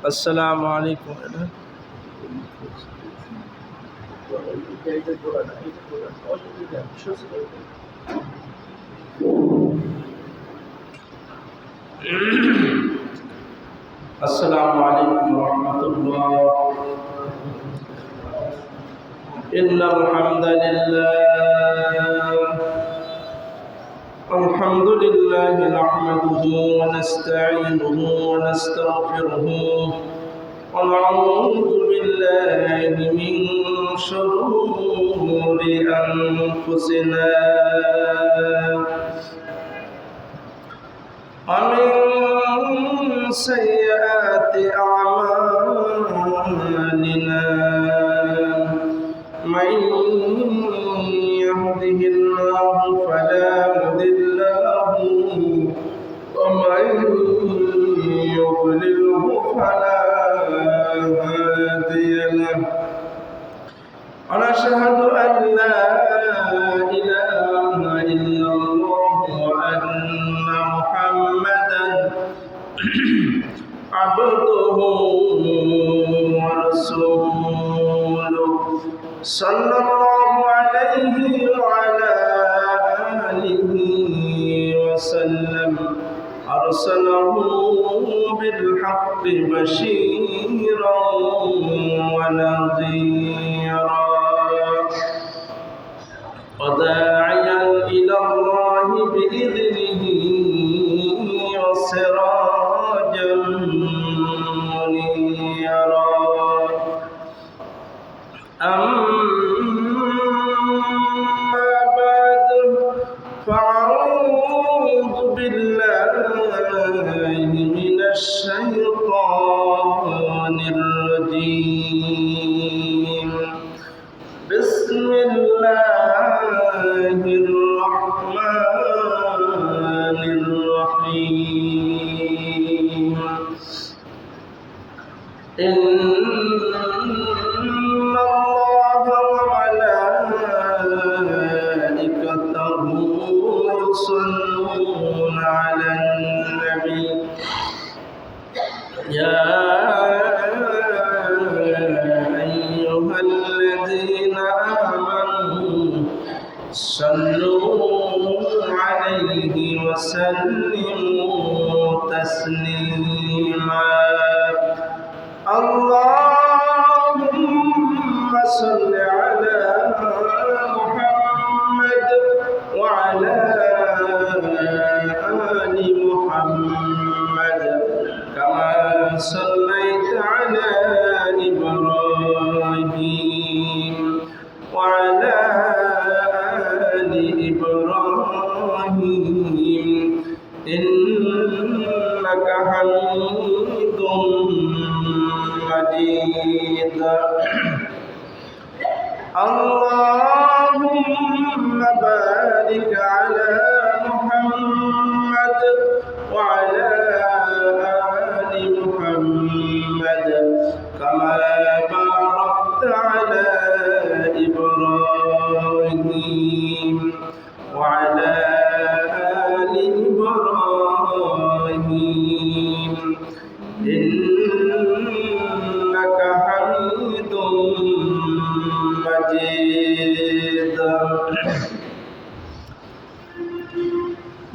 السلام عليكم. السلام عليكم ورحمة الله. إن الحمد لله نحمده ونستعينه ونستغفره ونعوذ بالله من شرور أنفسنا ومن سيئات أعمالنا من يهده الله فلا مضل له ومن يضلله فلا هادي له ونشهد أن لا إله إلا الله وأن محمدا عبده ورسوله صلى الله عليه وعلى آله وسلم أرسله بالحق بشيرا ونذيرا وداعيا إلى الله بإذنه وسراجا منيرا أما بعد فأعوذ بالله من الشيطان الرجيم بسم الله الرحمن الرحيم إن الله وملائكته يصلون على النبي يا أيها الذين آمنوا صلوا عليه وسلموا تسليما اللهم صل على محمد وعلى آل محمد كما صليت على إبراهيم وعلى آل إبراهيم إنك حميد مجيد اللهم بارك على محمد وعلى آل محمد كما باركت على إبراهيم وعلى آل إبراهيم إنك حميد مجيد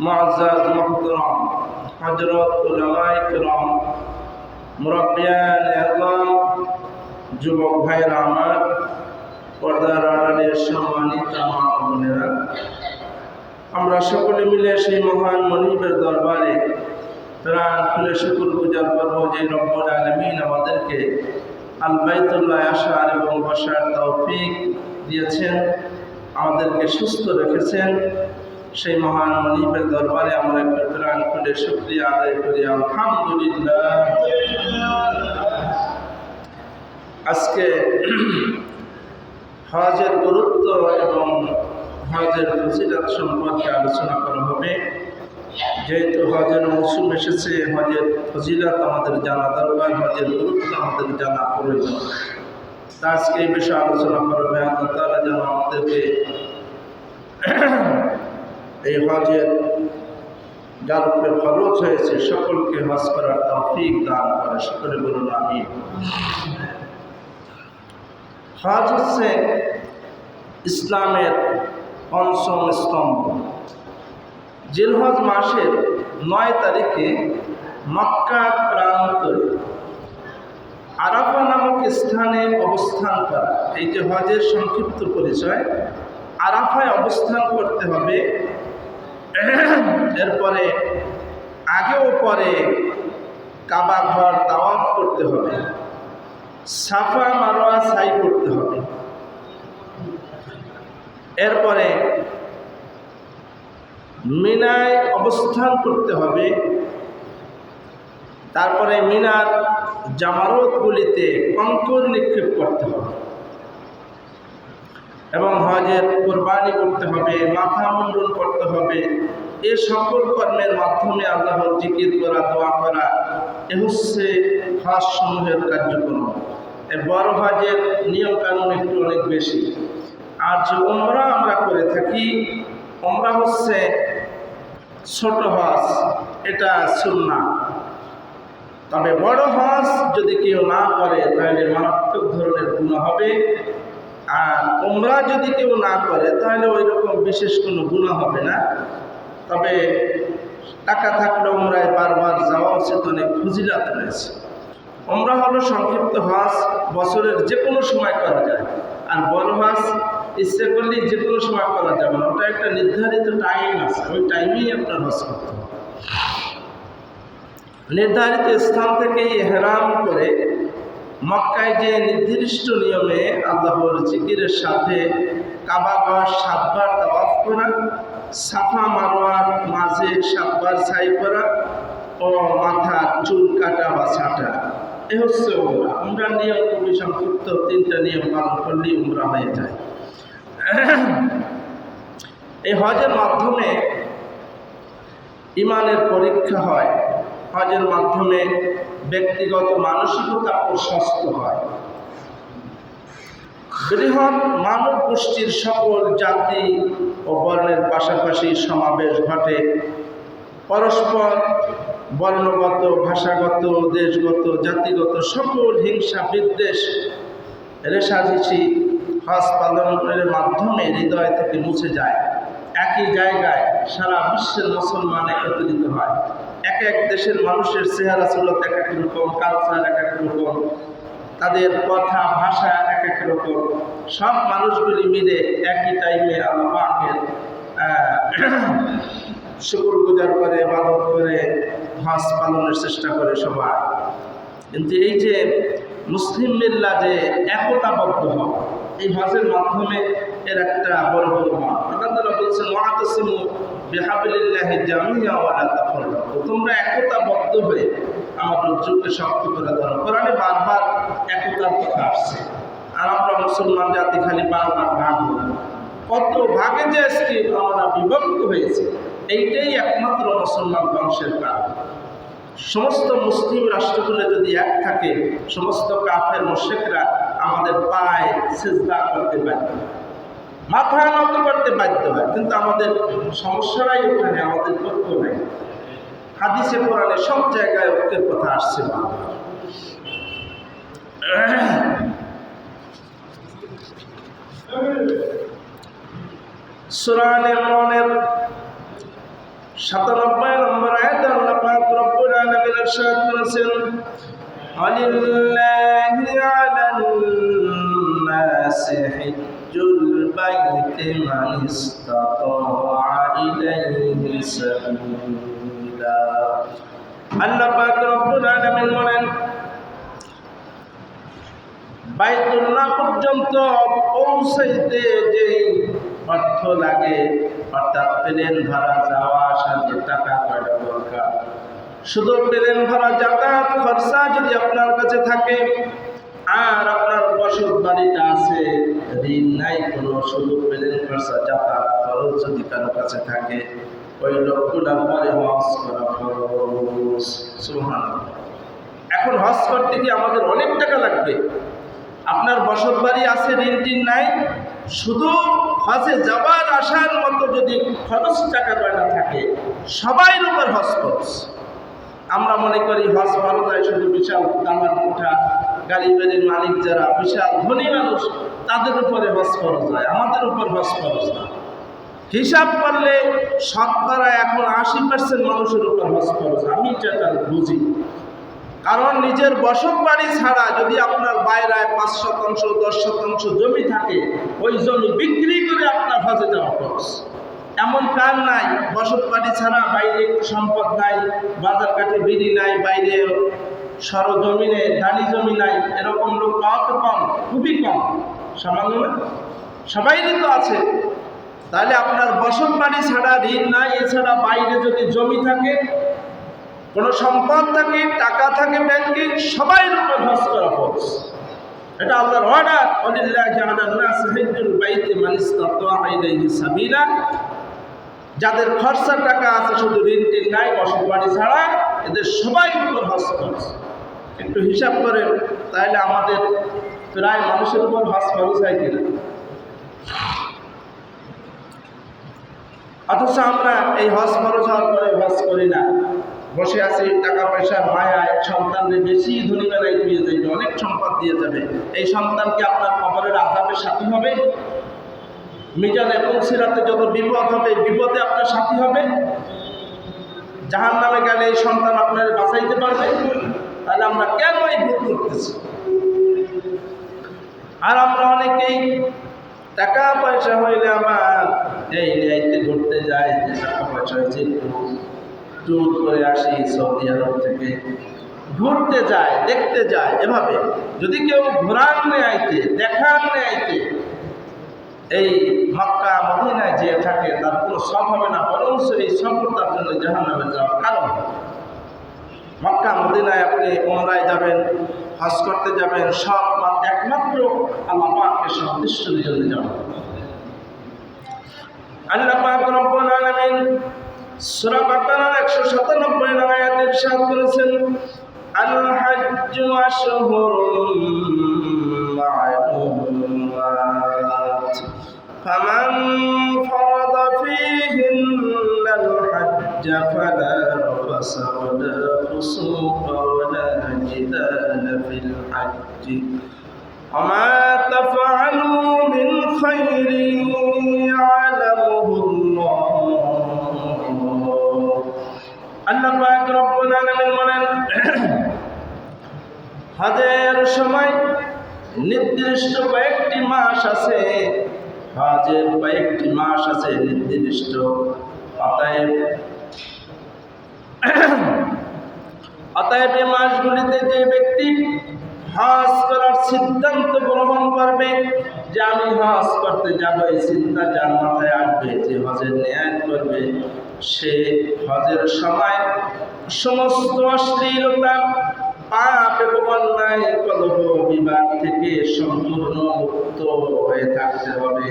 معزز محترم حضرات علماء کرام মুরব্বিয়ান আযম যুবক ভাইরা আমার পর্দার আড়ালের সম্মানিত মা ও বোনেরা আমরা সকলে মিলে সেই মহান মনিবের দরবারে প্রাণ খুলে শুকর গুজার করব যে রব্বুল আলামিন আমাদেরকে আল বাইতুল্লাহ আসার এবং বসার তৌফিক দিয়েছেন, আমাদেরকে সুস্থ রেখেছেন। সেই মহান মনিবের দরবারে আমরা একটু প্রাণ খুলে শুকরিয়া আদায় করি আলহামদুলিল্লাহ। আজকে হজের গুরুত্ব এবং হজের ফজিলত সম্পর্কে আলোচনা করা হবে। যেহেতু হজের মৌসুম এসেছে, হজের ফজিলত আমাদের জানা দরকার, হজের গুরুত্ব আমাদের জানা প্রয়োজন। আজকে এই বিষয়ে আলোচনা করবে। আল্লাহ তাআলা যেন আমাদেরকে এই হজের যার উপরে খরচ হয়েছে সকলকে হজ করার তৌফিক দান করে। সকলে বলুন আমিন। হজ হচ্ছে ইসলামের পঞ্চম স্তম্ভ। জিলহজ মাসের 9 তারিখে মক্কা প্রান্তরে আরাফা নামক স্থানে অবস্থান করা, এই যে হজের সংক্ষিপ্ত পরিচয়। আরাফায় অবস্থান করতে হবে, এরপরে আগে ও পরে কাবা ঘর তাওয়াফ করতে হবে, সাফা মারওয়া সাই করতে হবে, এরপরে মিনায় অবস্থান করতে হবে, তারপরে মিনার জামারতগুলিতে কঙ্কর নিক্ষেপ করতে হবে এবং হজের কোরবানি করতে হবে, মাথা মুন্ডন করতে হবে। এ সকল কর্মের মাধ্যমে আল্লাহর জিকির করা, দোয়া করা, এ হচ্ছে হজ সমূহের কার্যক্রম। বড় হজের নিয়ম কানুন একটু অনেক বেশি। আর যে উমরা আমরা করে থাকি, উমরা হচ্ছে ছোট হজ, এটা সুন্নাহ। তবে বড় হজ যদি কেউ না করে তাহলে মারাত্মক ধরনের গুনাহ হবে। আর উমরা যদি কেউ না করে তাহলে ওই রকম বিশেষ কোনো গুনাহ হবে না। তবে টাকা থাকলে উমরায় বারবার যাওয়া উচিত, অনেক ফজিলাত রয়েছে। উমরা হলো সংক্ষিপ্ত হজ, বছরের যে কোনো সময় করা যায়। আর বড় হজ ইচ্ছে করলেই যে কোনো সময় করা যাবে না, ওটা একটা নির্ধারিত টাইম আছে, ওই টাইমেই আপনার হজ করতে হবে। নির্ধারিত স্থান থেকে ইহরাম করে মক্কায় যে নির্দিষ্ট নিয়মে আল্লাহর জিকিরের সাথে কাবা ঘর 7 বার তাওয়াফ করা, সাফা মারওয়ার মাঝে 7 বার সাই করা ও মাথার চুল কাটা বা ছাঁটা, এ হচ্ছে উমরা। উমরার নিয়ম খুবই সংক্ষিপ্ত, 3টা নিয়ম পালন করলেই উমরা হয়ে যায়। এই হজের মাধ্যমে ইমানের পরীক্ষা হয়, হজের মাধ্যমে ব্যক্তিগত মানসিকতা প্রশস্ত হয়, বৃহৎ মানব গোষ্ঠীর সকল জাতি ও বর্ণের পাশাপাশি সমাবেশ ঘটে, পরস্পর বর্ণগত, ভাষাগত, দেশগত, জাতিগত সকল হিংসা বিদ্বেষ রেশারেশি হজ পালনের মাধ্যমে হৃদয় থেকে মুছে যায়। একই জায়গায় সারা বিশ্বের মুসলমান একত্রিত হয়। এক এক দেশের মানুষের চেহারা সুরত এক এক রকম, কালচার এক এক রকম, তাদের কথা ভাষা এক এক রকম। সব মানুষগুলি মিলে একই টাইমে আল্লাহ পাকের শুকরগুজার করে, ইবাদত করে, হজ পালনের চেষ্টা করে সবাই। কিন্তু এই যে মুসলিম মিল্লাহ যে একতাবদ্ধ হয় এই হজের মাধ্যমে, এর একটা বড় প্রমাণ। আল্লাহ তাআলা বলছেন, ওয়াতাসিমু বিহাবলিল্লাহি জামিআ ওয়া লা তাফাররাকু, তোমরা একতাবদ্ধ হয়ে আমার রজ্জুকে শক্ত করে ধরো। কোরআনে বারবার একতার কথা আসছে, আর আমরা মুসলমান জাতি খালি বারবার ভাগ হই। কত ভাগে যে আজকে আমরা বিভক্ত হয়েছে, এইটাই একমাত্র মুসলমান ধ্বংসের কারণ। সমস্ত মুসলিম রাষ্ট্রগুলো যদি এক থাকে, সমস্ত কাফের মুশরিকরা আমাদের পায়ে সিজদা করতে বাধ্য, মাথা নত করতে বাধ্য হয়। কিন্তু আমাদের সমস্যাটাই ওখানে, আমাদের ঐক্য নেই। হাদিসে কোরআনে সব জায়গায় ঐক্যের কথা আসছে বারবার। সূরা আল-ইমরানের 97 নম্বর আয়াতে আল্লাহ পাক রব্বুল আলামিন ইরশাদ করেছেন, ওয়ালিল্লাহি আলান নাসি হিজ্জুল বাইতি মান ইসতাতা ইলাইহি সাবিলা। আল্লাহ পাক রব্বুল আলামিন বলেন, বাইতুল্লাহ পর্যন্ত পৌঁছাইতে যে অর্থ লাগে, অর্থাৎ প্লেন ভাড়া যাওয়া আসা, যে টাকা কয়টা দরকার, শুধু প্লেন ভাড়া যাতায়াত খরচা যদি আপনার কাছে থাকে, আর আপনার বসত বাড়িটা আছে, ঋণ নাই কোনো, শুধু প্লেন খরচা যাতায়াত খরচ যদি কারো কাছে থাকে, ওই লোকগুলার পরে হজ করা খরচ। সুবহানাল্লাহ। এখন হজ করতে গিয়ে আমাদের অনেক টাকা লাগবে। আপনার বসত বাড়ি আছে, ঋণ টিন নাই, শুধু হজে যাবার আসার মতো যদি খরচ টাকা পয়সা থাকে, সবাইয়ের উপর হজ খরচ। আমরা মনে করি হজ ফরজ হয় শুধু বিশাল দামার কোঠা, গাড়ি বাড়ির মালিক যারা বিশাল ধনী মানুষ তাদের উপরে হজ ফরজ হয়, আমাদের উপর হজ ফরজ না। হিসাব করলে শতকরা এখন 80% মানুষের উপর হজ ফরজ। আমি যেটা বুঝি, কারণ নিজের বসত বাড়ি ছাড়া যদি আপনার বাইরে 5% 10% জমি থাকে, ওই জমি বিক্রি করে আপনার হজে যাওয়া খরচ। এমন কার নাই বসত বাড়ি ছাড়া বাইরে সম্পদ নাই, বাজার কাটে বিড়ি নাই, বাইরে সরজমিনে ধানি জমি নাই, এরকম লোক পাওয়া তো কম, খুবই কম, সামান্য না, সবাইরই তো আছে। তাহলে আপনার বসত বাড়ি ছাড়া ঋণ নাই, এছাড়া বাইরে যদি জমি থাকে, কোনো সম্পদ থাকে, টাকা থাকে ব্যাংকে, সবাইয়ের উপর হজ করা ফরজ। এটা আল্লাহর অর্ডার, ওয়ালিল্লাহি আলান নাসি হিজ্জুল বাইতি মান ইসতাতা ইলাইহি সাবিলা। যাদের খরচা টাকা আছে, শুধু ঋণ টিন নাই, বসত বাড়ি ছাড়া, এদের সবাই উপর হজ খরচ। একটু হিসাব করেন, তাহলে আমাদের প্রায় মানুষের উপর হজ খরচ হয় কিনা। অথচ আমরা এই হজ খরচ হওয়ার পরে হজ করি না, বসে আছি টাকা পয়সার মায়ায়, সন্তানদের বেশি ধনী বেলায় দিয়ে যাবে, অনেক সম্পদ দিয়ে যাবে। এই সন্তানকে আপনার কবরের আযাবের সাথী হবে, মিজানে পুলসিরাতে যত বিপদ হবে, বিপদে আপনার সাথী হবে। জাহান্নামে গেলে এই সন্তান আপনার বাঁচাইতে পারবে? তাহলে আমরা কেন এই ভুল করতেছি? আর আমরা অনেকেই টাকা পয়সা হইলে আমার এই নিয়াইতে ঘুরতে যায়, যে টাকা পয়সা হয়েছে ট্যুর করে আসি, সৌদি আরব থেকে ঘুরতে যায়, দেখতে যায়। এভাবে যদি কেউ ঘোরার নেয়াইতে, দেখার নেয়াইতে এই মক্কা মদিনায় যে থাকে, তার কোনো সব হবে না, বরং এই সফর তার জন্য জাহান্নামে যাওয়ার কারণ। মক্কা মদিনায় আপনি উমরায় যাবেন, হজ করতে যাবেন, সব একমাত্র আল্লাহ পাকের সন্তুষ্টির জন্য যাবেন। আল্লাহ পাক রব্বুল আলামিন সূরা বাকারার 197 নম্বর আয়াতে ইরশাদ করেছেন, আল হাজ্জু আশহুরুম মা'লুমাত ফামান ফারাদা ফীহিন্নাল হাজ্জা ফালা রাফাসা ওয়ালা ফুসুকা ওয়ালা জিদালা ফিল হাজ্জি ওমা তাফআলু মিন খাইরিন ইয়ালামুহুল্লাহ। আল্লাহ পাক রব্বুল আলামিন বলেন, হজের সময় নির্দিষ্ট কয়েকটি মাস আছে, হজের কয়েকটি মাস আছে নির্দিষ্ট। অতএব এই মাসগুলিতে যে ব্যক্তি হজ করার সিদ্ধান্ত গ্রহণ করবে, যে আমি হজ করতে যাব, এই চিন্তা যার মাথায় আসবে, যে হজের নিয়ত করবে, সে হজের সময় সমস্ত অশ্লীলতা, পাপ এবং অন্যায়, কলহ, বিবাদ থেকে সম্পূর্ণ মুক্ত হয়ে থাকতে হবে।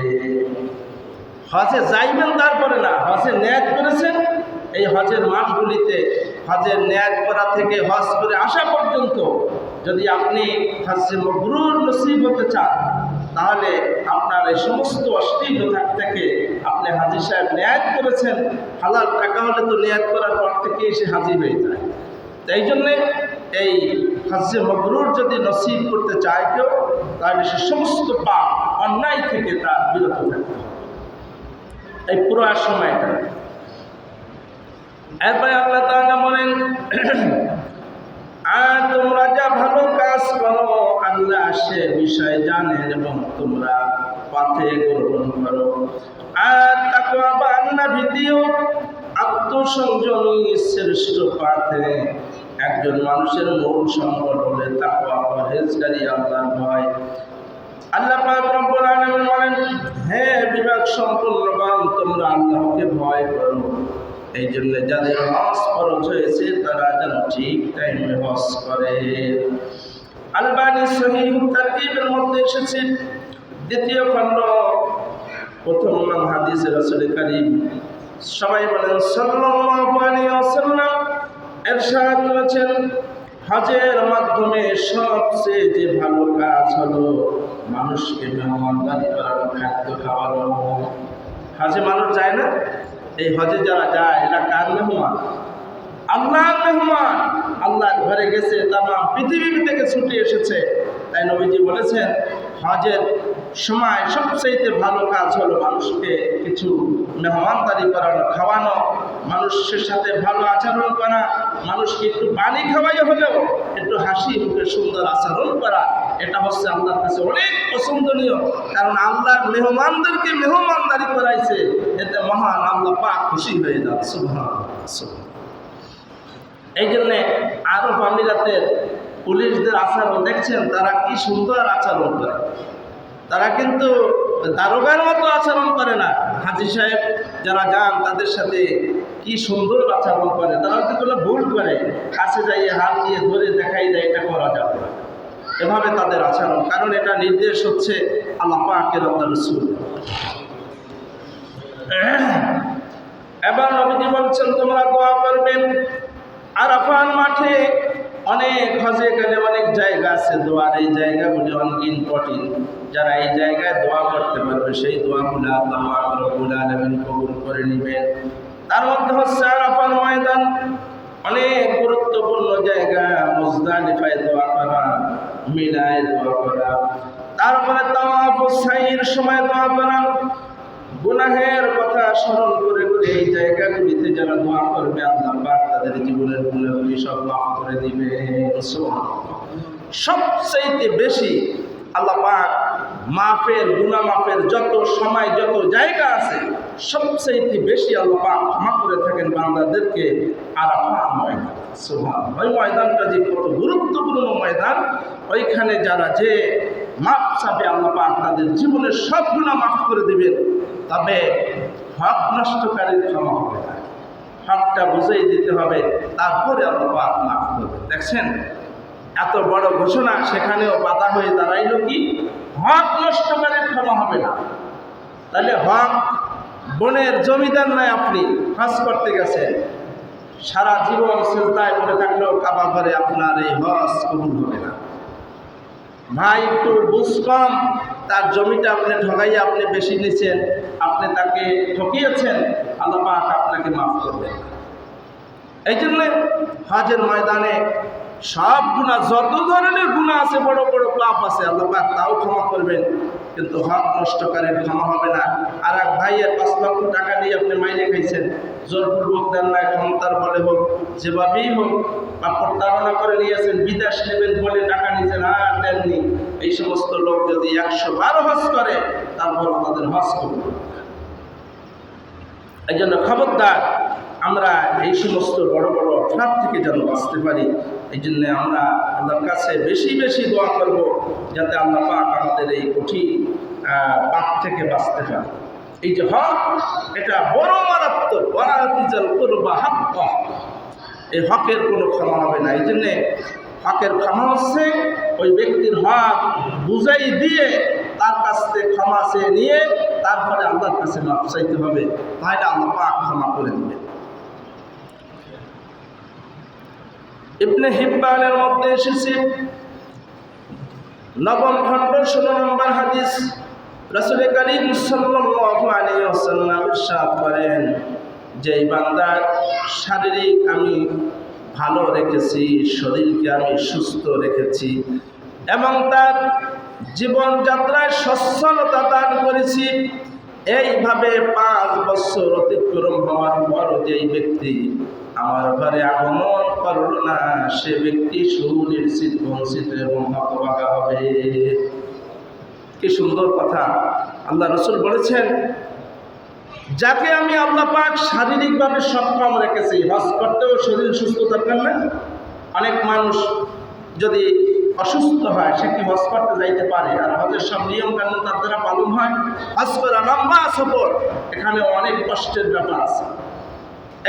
হজে যাইবেন তারপরে না, হজে নিয়ত করেছেন, এই হজের মাসগুলিতে হজের নিয়ত করা থেকে হজ করে আসা পর্যন্ত যদি আপনি হজ্জে মাবরুর নসিব হতে চান, তাহলে আপনার এই সমস্ত অশ্লীলতা থেকে আপনি হাজী সাহেব নিয়ত করেছেন, হালাল টাকা হলে তো নিয়ত করার পর থেকে সে হাজী হয়ে যায়। তাই জন্যে এই হজ্জে মাবরুর যদি নসিব করতে চায় কেউ, তাহলে সে সমস্ত পাপ অন্যায় থেকে তার বিরত থাকতে হবে এই পুরো সময়টা। এরপরে আল্লাহ তাআলা বলেন, আর তোমরা যা ভালো কাজ করো আল্লাহ সে বিষয় জানেন এবং তোমরা পথে গ্রহণ করো। আর তাকওয়া বা আল্লাহ ভীতিও আত্মসংযমী শ্রেষ্ঠ পথে। একজন মানুষের মূল সম্পদ হলে তাকওয়া, পরহেজগারি, আল্লাহর ভয়। আল্লাহ পাক রব্বুল আলামিন বলেন, হে বিবেক সম্পন্নগণ, তোমরা আল্লাহকে ভয় করো। এই জন্য যাদের হজ ফরজ হয়েছে তারা যেন ঠিক টাইমে হজ করে। আলবানী সহিহ তারগীবের মধ্যে এসেছে, দ্বিতীয় খণ্ড, প্রথম নং হাদিসে রাসূল কারীম সবাই বলেন সাল্লাল্লাহু আলাইহি ওয়াসাল্লাম ইরশাদ করেছেন, হজের মাধ্যমে সবচেয়ে যে ভালো কাজ হলো মানুষকে মেহমানদারি করানো, খাদ্য খাওয়ানো। হজে মানুষ যায় না? এই হজে যারা যায় এরা কার মেহমান? আল্লাহর মেহমান। আল্লাহর ঘরে গেছে, তামাম পৃথিবী থেকে ছুটে এসেছে। তাই নবীজি বলেছেন হজের সময় সবচেয়ে ভালো কাজ হলো মানুষকে কিছু মেহমানদারি করানো, খাওয়ানো, মানুষের সাথে ভালো আচরণ করা, মানুষকে একটু পানি খাওয়াই হলেও একটু হাসি মুখে সুন্দর আচরণ করা। এটা হচ্ছে আল্লাহর কাছে অনেক পছন্দনীয়। কারণ আল্লাহর মেহমানদেরকে মেহমানদারি করাইছে, এতে মহান আল্লাহ পাক খুশি হয়ে যান। সুবহানাল্লাহ। এই জন্যে আরব আমিরাতের পুলিশদের আচরণ দেখছেন, তারা কি সুন্দর আচরণ করে। তারা কিন্তু দারোগার মতো আচরণ করে না। হাজী সাহেব যারা যান তাদের সাথে কি সুন্দর আচরণ করে। তারা যেগুলো ভুল করে কাছে যাইয়ে হাত দিয়ে ধরে দেখাই দেয় এটা করা যাবে না, এভাবে তাদের আচরণ। কারণ এটা নির্দেশ হচ্ছে আল্লাহ পাকের, আল্লাহ রাসূল। এবার নবীজি বলছেন তোমরা দোয়া করবেন। আরাফার মাঠে অনেক হজে গেলে অনেক জায়গা আছে দোয়ার, এই জায়গাগুলি অনেক ইম্পর্টেন্ট। যারা এই জায়গায় দোয়া করতে পারবে সেই দোয়াগুলো আল্লাহ পাক রব্বুল আলামিন কবুল করে নেবেন। তার মধ্যে হচ্ছে আরাফার ময়দান, অনেক গুরুত্বপূর্ণ জায়গা। মুজদালিফায় দোয়া করা, মিনায় দোয়া করা, তারপরে তাওয়াফুস সাইর সময় দোয়া করা। গুনাহের কথা স্মরণ করে করে এই জায়গাগুলিতে যারা দোয়া করবে আল্লাহ পাক তাদের জীবনের গুনাহগুলি সব মাফ করে দিবেন। সুবহানাল্লাহ। সবচেয়ে বেশি আল্লাহ পাক মাফের, গুনাহ মাফের যত সময় যত জায়গা আছে সবচেয়ে বেশি আল্লাহ পাক ক্ষমা করে থাকেন বান্দাদেরকে আরাফা ময়দান। সুবহানাল্লাহ। ওই ময়দানটা যে কত গুরুত্বপূর্ণ ময়দান, ওইখানে যারা যে মাপ চাবে আল্লাহ পাক তাদের জীবনের সব গুনাহ মাফ করে দিবেন। তবে হক নষ্টকারীর ক্ষমা হবে না, হকটা বুঝেই দিতে হবে, তারপরে আল্লাহ পাক মাফ করবে। দেখছেন এত বড় ঘোষণা, সেখানেও বাধা হয়ে দাঁড়াইল কি? হক নষ্টকারীর ক্ষমা হবে না। তাহলে হক বনের জমিদার নয়, আপনি হজ করতে গেছেন, সারা জীবন চিন্তায় পড়ে থাকলেও কাবা ঘরে আপনার এই হজ কবুল হবে না। ভাই একটু বুঝ কম, তার জমিটা আপনি ঠকাইয়া আপনি বেশি নিচ্ছেন, আপনি তাকে ঠকিয়েছেন, আল্লাহ পাক আপনাকে মাফ করবেন। এই জন্য হজের ময়দানে সব গুনাহ, যত ধরনের গুনাহ আছে, বড় বড় পাপ আছে, আল্লাহ পাক তাও ক্ষমা করবেন, কিন্তু হক নষ্টকারীর ক্ষমা হবে না। আর এক ভাইয়ের 5 লক্ষ টাকা দিয়ে আপনি মাইনে খাইছেন, জোরপূর্বক দেন না, ক্ষমতার বলে হোক, যেভাবেই হোক, বা প্রতারণা করে নিয়েছেন, বিদেশ নেবেন বলে টাকা নিয়েছেন আর দেননি, এই সমস্ত লোক যদি 112 হজ করে তারপর তাদের হজ করবে। এই জন্য খবরদার, আমরা এই সমস্ত বড় বড় অপরাধ থেকে যেন বাঁচতে পারি। এই জন্য আমরা আল্লাহর কাছে বেশি বেশি দোয়া করব, যাতে আল্লাহ পাক আমাদের এই কঠিন পাপ থেকে বাঁচতে পারে। এই যে হক, এটা বড় মারাত্মক, ওয়াতিজাল কুরবা হাক্ক, এই হকের কোনো ক্ষমা হবে না। এই জন্যে হকের ক্ষমা হচ্ছে ওই ব্যক্তির হক বুঝাই দিয়ে তার কাছ থেকে ক্ষমা চেয়ে নিয়ে তারপরে আল্লাহর কাছে মাফ চাইতে হবে, তাহলে আল্লাহ পাক ক্ষমা করে দিবেন। ইবনে হিব্বানের মধ্যে এসেছে 9ম খণ্ড 16 নম্বর হাদিস, রাসূল করিম সাল্লাল্লাহু আলাইহি ওয়াসাল্লাম ইরশাদ করেন, যে বান্দার শারীরিক আমি ভালো রেখেছি, শরীরকে আমি সুস্থ রেখেছি এবং তার জীবনযাত্রায় সচ্ছলতা দান করেছি, এইভাবে 5 বছর অতিক্রম হওয়ার পর যেই ব্যক্তি আমার ঘরে আগমন করল না, সে ব্যক্তি সুনিশ্চিত বঞ্চিত এবং হতভাগা হবে। কি সুন্দর কথা! আল্লাহ রাসূল বলেছেন, যাকে আমি আল্লাহ পাক শারীরিকভাবে সক্ষম রেখেছি, হজ করতেও শরীর সুস্থ দরকার না? অনেক মানুষ যদি অসুস্থ হয় সে কি হজ করতে যাইতে পারে? আর হজের সব নিয়ম কানুন তার দ্বারা পালন হয়। হজ করা লম্বা সফর, এখানে অনেক কষ্টের ব্যাপার আছে।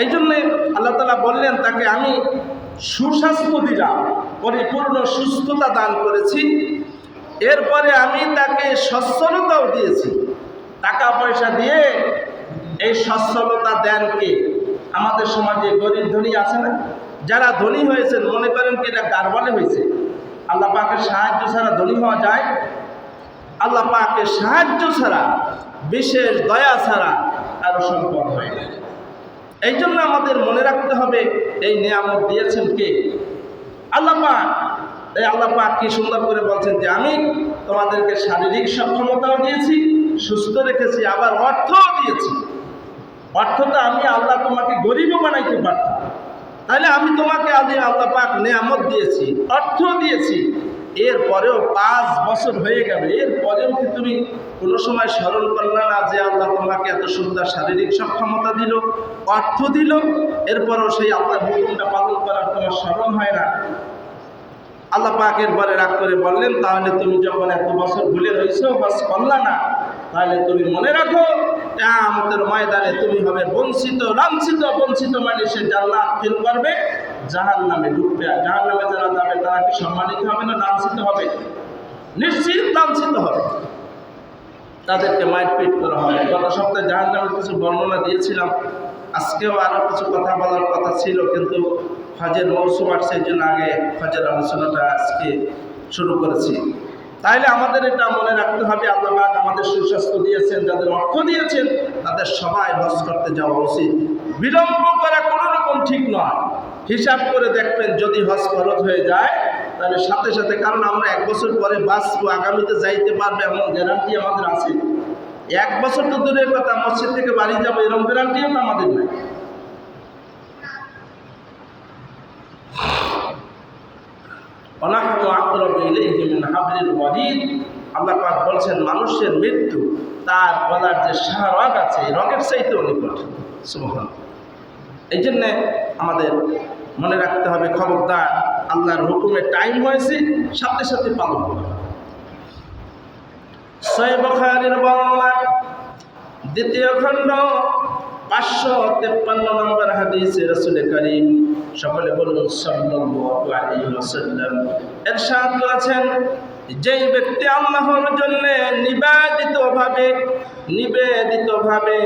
এই জন্যে আল্লাহ তাআলা বললেন, তাকে আমি সুস্বাস্থ্য দিলাম, পরিপূর্ণ সুস্থতা দান করেছি, এরপরে আমি তাকে সচ্ছলতাও দিয়েছি। টাকা পয়সা দিয়ে এই সচ্ছলতা দেন কে? আমাদের সমাজে গরিব ধনী আছে না, যারা ধনী হয়েছেন মনে করেন কি এটা গারবালে হয়েছে। আল্লাহ পাকের সাহায্য ছাড়া ধনী হওয়া যায়? আল্লাহ পাকের সাহায্য ছাড়া, বিশেষ দয়া ছাড়া আরো সম্পদ হয় না। এই জন্য আমাদের মনে রাখতে হবে এই নিয়ামত দিয়েছেন কে? আল্লাহ পাক। এই আল্লাহ পাক কি সুন্দর করে বলছেন যে আমি তোমাদেরকে শারীরিক সক্ষমতাও দিয়েছি, সুস্থ রেখেছি, আবার অর্থও দিয়েছি। অর্থটা আমি আল্লাহ তোমাকে গরিবও বানাইতে পারতাম, তাহলে আমি তোমাকে আল্লাহ পাক নিয়ামত দিয়েছি, অর্থ দিয়েছি। এরপরেও 5 বছর হয়ে গেল, এরপরেও কি তুমি কোনো সময় স্মরণ করলে না যে আল্লাহ তোমাকে এত সুন্দর শারীরিক সক্ষমতা দিল, অর্থ দিল, এরপরেও সেই আল্লাহর হুকুমটা পালন করার তোমার স্মরণ হয় না? আল্লাহ পাক এরপরে রাগ করে বললেন, তাহলে তুমি যখন এত বছর ভুলে রয়েছো, বাস করলা না, তাহলে তুমি মনে রাখো কিয়ামতের ময়দানে তুমি হবে বঞ্চিত, লাঞ্ছিত। বঞ্চিত মানে সে জান্নাত ফিল করবে, জাহান্নামে ঢুকবে। আর জাহান্নামে যারা যাবে তারা কি সম্মানিত হবে না লাঞ্ছিত হবে? নিশ্চিত লাঞ্ছিত হবে, তাদেরকে মারপিট করা হবে। গত সপ্তাহে জাহান্নামের কিছু বর্ণনা দিয়েছিলাম, আজকেও আরও কিছু কথা বলার কথা ছিল, কিন্তু হজের মৌসুম আসছে, এই জন্য আগে হজের আলোচনাটা আজকে শুরু করেছি। তাইলে আমাদের এটা মনে রাখতে হবে, আল্লাহ পাক আমাদের সুস্বাস্থ্য দিয়েছেন, যাদের অর্থ দিয়েছেন তাদের সবাই হজ করতে যাওয়া উচিত। বিলম্ব করা কোনো রকম ঠিক নয়। হিসাব করে দেখবেন যদি হজ ফরজ হয়ে যায় তাহলে সাথে সাথে, কারণ আমরা 1 বছর পরে বাঁচবো, আগামীতে যাইতে পারবে এমন গ্যারান্টি আমাদের আছে। 1 বছর তো দূরের কথা, মসজিদ থেকে বাড়ি যাবো এরকম গ্যারান্টিও তো আমাদের নাই। আল্লাহ পাক বলছেন মানুষের মৃত্যু তার গলার যে রগ আছে, রগের চাইতেও নিকট। সুবহানাল্লাহ। এই জন্যে আমাদের মনে রাখতে হবে, খবরদার, আল্লাহর হুকুমের টাইম হয়েছে, সাথে সাথে পালন করা। সহিহ বুখারীর বর্ণনা, 2য় খণ্ড 553 নম্বর হাদিসে রাসূল করিম, সকলে বলুন সাল্লাল্লাহু আলাইহি ওয়াসাল্লাম, ইরশাদ করেছেন, যেই ব্যক্তি আল্লাহর জন্য নিবেদিতভাবে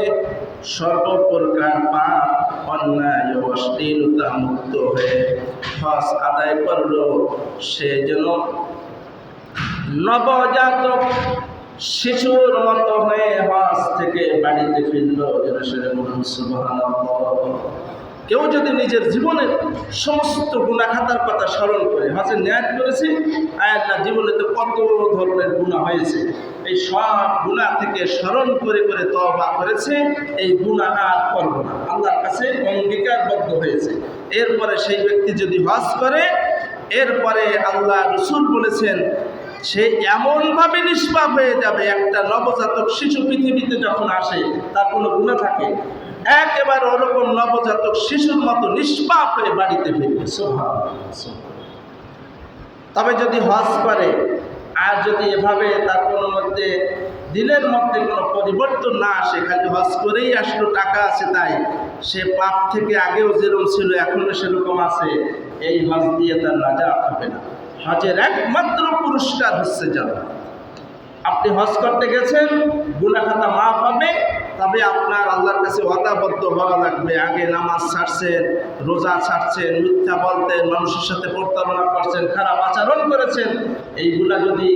সর্বপ্রকার পাপ, অন্যায় ও অশ্লীলতা মুক্ত হয়ে হজ আদায় করল, সে যেন নবজাতক শিশুর মতো হয়ে হজ থেকে বাড়িতে ফিরল। সুবহানাল্লাহ। কেউ যদি নিজের জীবনের সমস্ত গুনাহ খাতার কথা স্মরণ করে হজের নিয়াত করেছে, আল্লাহ জীবনে তো কত ধরনের গুনাহ হয়েছে, এই সব গুনাহ থেকে স্মরণ করে করে তওবা করেছে, এই গুনাহ আর করব না, আল্লাহর কাছে অঙ্গীকারবদ্ধ হয়েছে। এরপরে সেই ব্যক্তি যদি হজ করে, এরপরে আল্লাহ রাসূল বলেছেন সে এমনভাবে নিষ্পাপ হয়ে যাবে, একটা নবজাতক শিশু পৃথিবীতে যখন আসে তার কোনো গুনাহ থাকে, একেবারে ওরকম নবজাতক শিশুর মতো নিষ্পাপ হয়ে বাড়িতে ফিরবে। সুবহানাল্লাহ। তবে যদি হজ করে আর যদি এভাবে তার কোনো মধ্যে দিলের মধ্যে কোনো পরিবর্তন না আসে, খালি হজ করেই আসলো, টাকা আছে তাই, সে পাপ থেকে আগেও যেরকম ছিল এখনো সেরকম আছে, এই হজ দিয়ে তার নাজাত হবে না। হজের একমাত্র পুরস্কার হচ্ছে জান্নাত। আপনি হজ করতে গেছেন, গুনাহ খাতা মাফ হবে, তবে আপনার আল্লাহর কাছে ওয়াদাবদ্ধ হওয়া লাগবে। আগে নামাজ ছাড়ছেন, রোজা ছাড়ছেন, মিথ্যা বলতেন, মানুষের সাথে প্রতারণা করছেন, খারাপ আচরণ করেছেন, এইগুলা যদি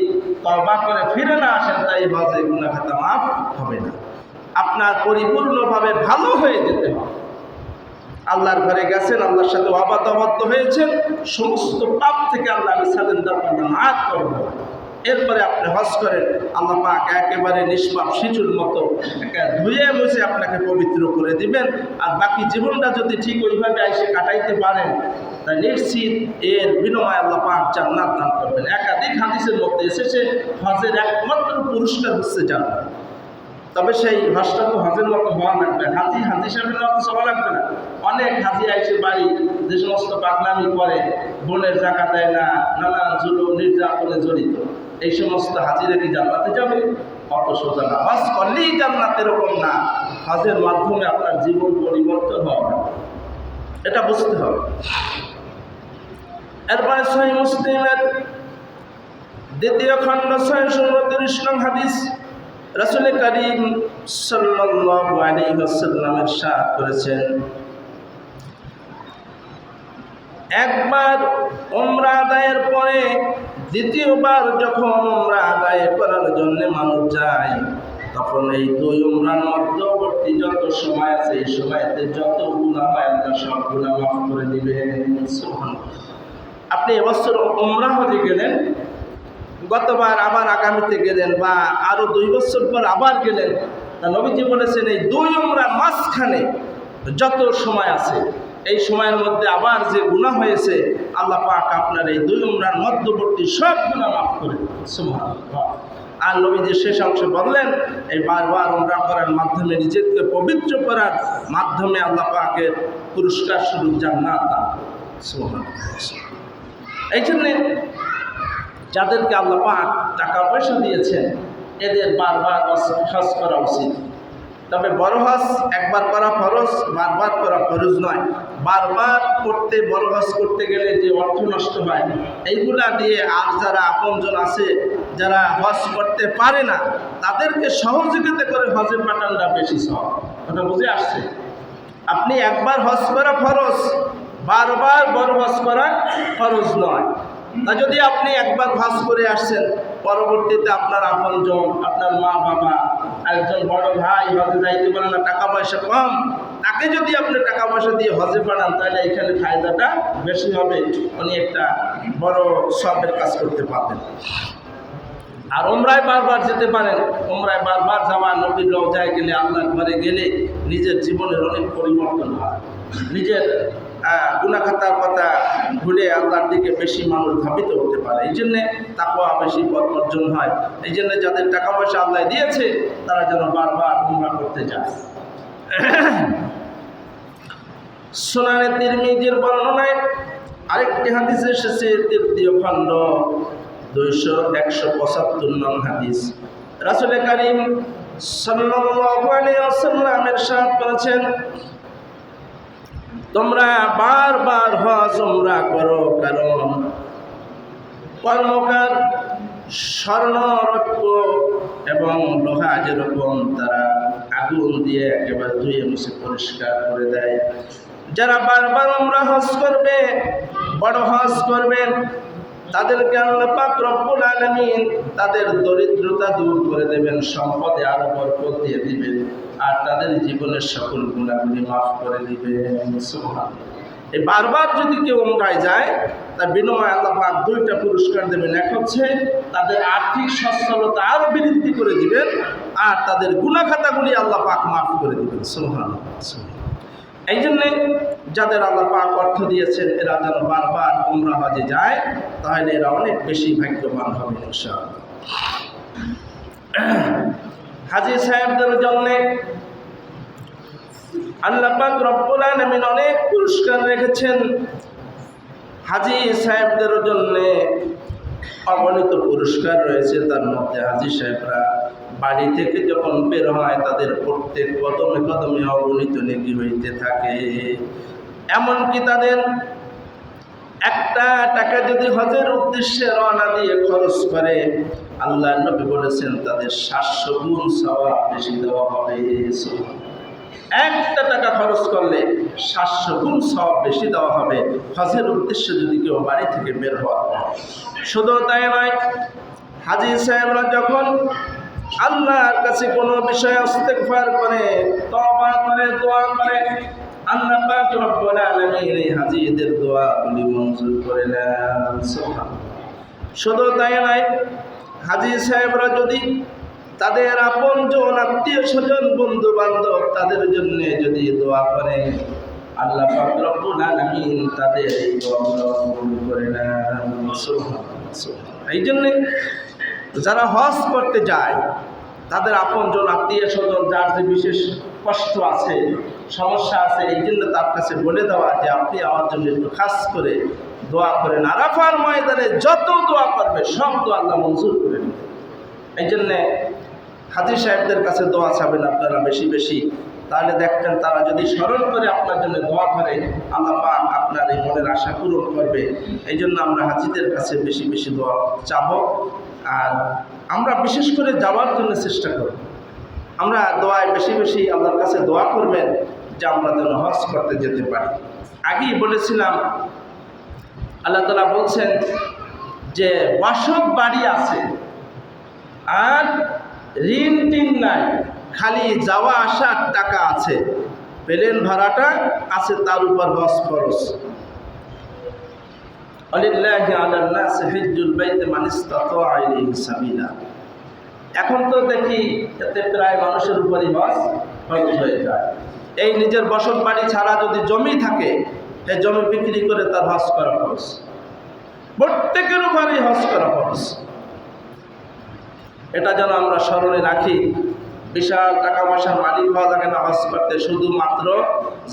তওবা করে ফিরে না আসেন, তাই হজে গুনাহ খাতা মাফ হবে না। আপনার পরিপূর্ণভাবে ভালো হয়ে যেতে হবে। আল্লাহর ঘরে গেছেন, আল্লাহর সাথে অবাধ্য হয়েছেন, সমস্ত পাপ থেকে আল্লাহ সালেন্ডার করবেন, মাফ করবেন। এরপরে আপনি হজ করেন, আল্লাহ পাক একেবারে নিষ্পাপ শিশুর মতো ধুয়ে মুছে আপনাকে পবিত্র করে দিবেন। আর বাকি জীবনটা যদি ঠিক ওইভাবে এসে কাটাইতে পারেন, তা নিশ্চিত এর বিনিময়ে আল্লাহ পাক জান্নাত দান করবেন। একাধিক হাদিসের মধ্যে এসেছে হজের একমাত্র পুরস্কার হচ্ছে জান্নাত। তবে সেই হজটা তো হজের মতো হওয়া লাগবে, হাজি সাহেবের মতো সবা লাগবে না। অনেক হাজি আইসে বাড়ি যে সমস্ত পাগলামি করে, বোনের জায়গা দেয় না, নানান জুলুম নির্যাতনে জড়িত, এই সমস্ত হাজিরা কি জান্নাতে যাবে? অত সোজা না। হজ করলেই জান্নাত এরকম না, হজের মাধ্যমে আপনার জীবন পরিবর্তন হবে, এটা বুঝতে হবে। এরপরে সহিহ মুসলিমের 2য় খণ্ড 629 নং হাদিস, রাসূল করিম সাল্লাল্লাহু আলাইহি ওয়াসাল্লাম ইরশাদ করেছেন, একবার উমরা আদায়ের পরে দ্বিতীয়বার যখন উমরা আদায় করার জন্য মানুষ যায়, তখন এই দুই উমরার মধ্যবর্তী যত সময় আছে এই সময়তে যত গুনাহ হয় আল্লাহ সব গুনাহ মাফ করে দিবেন। সুবহানাল্লাহ। আপনি এবছর উমরা হজে গেলেন, গতবার আবার আগামীতে গেলেন, বা আরো 2 বছর পর আবার গেলেন, তা নবীজি বলেছেন এই দুই উমরার মাঝখানে যত সময় আছে এই সময়ের মধ্যে আবার যে গুনাহ হয়েছে আল্লাহ পাক আপনার এই দুই উমরার মধ্যবর্তী সব গুনাহ মাফ করে দেবেন। সুবহানাল্লাহ। আর নবীজি শেষ অংশে বললেন এই বারবার উমরা করার মাধ্যমে নিজেকে পবিত্র করার মাধ্যমে আল্লাহ পাকের পুরস্কার স্বরূপ জান্নাত দান। সুবহানাল্লাহ। এই জন্যে যাদেরকে আল্লাহ পাক টাকা পয়সা দিয়েছেন এদের বারবার হজ করা উচিত। তবে বড় হজ একবার করা ফরজ, বারবার করা ফরজ নয়। বারবার করতে বড় হজ করতে গেলে যে অর্থ নষ্ট হয় এইগুলা দিয়ে আর যারা আপনজন আছে যারা হজ করতে পারে না তাদেরকে সহযোগিতা করে হজে পাঠানটা বেশি সহজ। ওটা বুঝে আসছে? আপনি একবার হজ করা ফরজ, বারবার বড় হজ করা ফরজ নয়। তা যদি আপনি একবার হজ করে আসছেন, পরবর্তীতে আপনার আপনজন, আপনার মা বাবা, একজন বড় ভাই হজে যাইতে পারে না, টাকা পয়সা কম, তাকে যদি আপনি টাকা পয়সা দিয়ে হজে পাঠান তাহলে এখানে ফায়দাটা বেশি হবে, উনি একটা বড় সবের কাজ করতে পারবেন। আর উমরায় বারবার যেতে পারেন। উমরায় বারবার যাওয়া, নবীর রওজায় গেলে, আল্লাহর ঘরে গেলে নিজের জীবনের অনেক পরিবর্তন হয়। নিজের গুনাহ খাতার কথা ভুলে আল্লাহর দিকে বেশি মানুষ ধাবিত হতে পারে। এই জন্যে তাকওয়া বেশি অর্জন হয়। এই জন্য যাদের টাকা পয়সা আল্লাহ দিয়েছে তারা যেন বারবার উমরা করতে যায়। সুনানে তিরমিজির বর্ণনায় আরেকটি হাদিস এসেছে, তৃতীয় খণ্ড 175 নং হাদিস। রাসূল কারীম সাল্লাল্লাহু আলাইহি ওয়াসাল্লাম ইরশাদ করেছেন, তোমরা বারবার হজ উমরা করো, কারণ কর্মকার স্বর্ণ, রৌপ্য এবং লোহা যেরকম তারা আগুন দিয়ে একেবারে ধুয়ে মুছে পরিষ্কার করে দেয়। যারা বারবার উমরা হজ করবে, বড় হজ করবেন, তাদেরকে আল্লাহ পাক রব্বুল আলামিন তাদের দরিদ্রতা দূর করে দেবেন, সম্পদে আরো বরকত দিয়ে দিবেন, আর তাদের জীবনের সকল গুনাহগুলি মাফ করে দিবেন। সুবহানাল্লাহ। এই বারবার যদি কেউ উমরায় যায় তার বিনিময়ে আল্লাহ পাক 2টা পুরস্কার দেবেন। এক হচ্ছে তাদের আর্থিক সচ্ছলতা আরো বৃদ্ধি করে দিবেন, আর তাদের গুনাহ খাতাগুলি আল্লাহ পাক মাফ করে দিবেন। সুবহানাল্লাহ। এই জন্যে যাদের আল্লাহ পাক অর্থ দিয়েছেন এরা যেন বারবার উমরা হজে যায়, তাহলে এরা অনেক বেশি ভাগ্যবান হবে ইনশাআল্লাহ। হাজী সাহেবদের জন্য আল্লাহ পাক রব্বুল আলামিন অনেক পুরস্কার রেখেছেন। হাজী সাহেবদের জন্য অগণিত পুরস্কার রয়েছে। তার মধ্যে হাজী সাহেবরা বাড়ি থেকে যখন বের হয় তাদের প্রত্যেক কদমে কদমে অগণিত নেকি হইতে থাকে। এমনকি তাদের একটা টাকা যদি হজের উদ্দেশ্যে রওনা দিয়ে খরচ করে, আল্লাহ নবী বলেছেন তাদের 700 গুণ সওয়াব বেশি দেওয়া হবে। একটা টাকা খরচ করলে 700 গুণ সওয়াব বেশি দেওয়া হবে হজের উদ্দেশ্যে যদি কেউ বাড়ি থেকে বের হয়। শুধু তাই নয়, হাজী সাহেবরা যখন আল্লাহর কাছে কোনো বিষয়ে ইস্তেগফার করে, তওবা করে, দোয়া করে, আল্লাহ পাক রব্বুল আলামিন এই হাজীদের দোয়াগুলি মঞ্জুর করে নেন। সুবহানাল্লাহ। শুধু তাই নয়, হাজী সাহেবরা যদি তাদের আপনজন, আত্মীয় স্বজন, বন্ধু বান্ধব তাদের জন্য যদি দোয়া করে, আল্লাহ পাক রব্বুল আলামিন তাদের এই দোয়াগুলো কবুল করে নেন। সুবহানাল্লাহ। এই জন্য যারা হজ করতে যায় তাদের আপনজন, আত্মীয় স্বজন, যার যে বিশেষ কষ্ট আছে, সমস্যা আছে, এই জন্য তার কাছে বলে দেওয়া যে আপনি আমার জন্য একটু খাস করে দোয়া করেন। আরাফার ময়দানে যত দোয়া করবে সব দোয়া আল্লাহ মঞ্জুর করে নেবেন। এই জন্যে হাজী সাহেবদের কাছে দোয়া চাবেন আপনারা বেশি বেশি, তাহলে দেখবেন তারা যদি স্মরণ করে আপনার জন্য দোয়া করে আল্লাহ পাক আপনার এই মনের আশা পূরণ করবে। এই জন্য আমরা হাজীদের কাছে বেশি বেশি দোয়া চাবো, আর আমরা বিশেষ করে যাওয়ার জন্য চেষ্টা করব। আমরা দোয়ায় বেশি বেশি আল্লাহর কাছে দোয়া করবেন যে আমরা যেন হজ করতে যেতে পারি। আগেই বলেছিলাম আল্লাহ তাআলা বলছেন যে বাসক বাড়ি আছে আর ঋণ টিন নাই, খালি যাওয়া আসার টাকা আছে, প্লেন ভাড়াটা আছে, তার উপর হজ ফরজ। আলিল্লাহি আলান নাসি হিজ্জুল বাইতি মান ইসতাতা ইলাইহি সাবিলা। এখন তো দেখি এতে প্রায় মানুষের উপরই হজ ফরজ হয়ে যায়। এই নিজের বসত বাড়ি ছাড়া যদি জমি থাকে, এই জমি বিক্রি করে তার হজ করা ফরজ। প্রত্যেকের উপরই হজ করা ফরজ। এটা যেন আমরা স্মরণে রাখি। বিশাল টাকা পয়সার মালিক হওয়া লাগে না হজ করতে, শুধুমাত্র